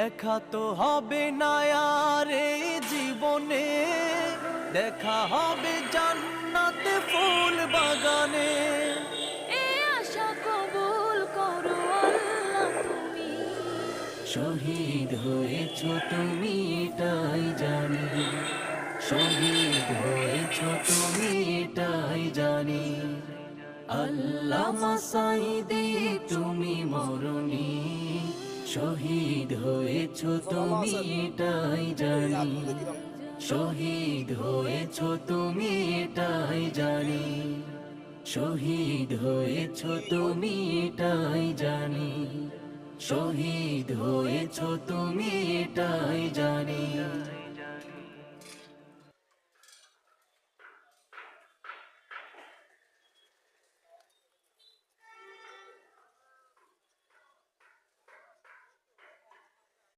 দেখা তো হবে না আর এই জীবনে, দেখা হবে জান্নাতে ফুল বাগানে। এ আশা কবুল করো আল্লাহ তুমি। শহীদ হয়েছ তুমি এটাই জানি, শহীদ হয়েছ তুমি এটাই জানি। আল্লামা সাঈদী তুমি মরণি, শহীদ হয়েছ তুমি এটাই জানি, শহীদ হয়েছ তুমি এটাই জানি, শহীদ হয়েছ তুমি এটাই জানি, শহীদ হয়েছ তুমি এটাই জানি।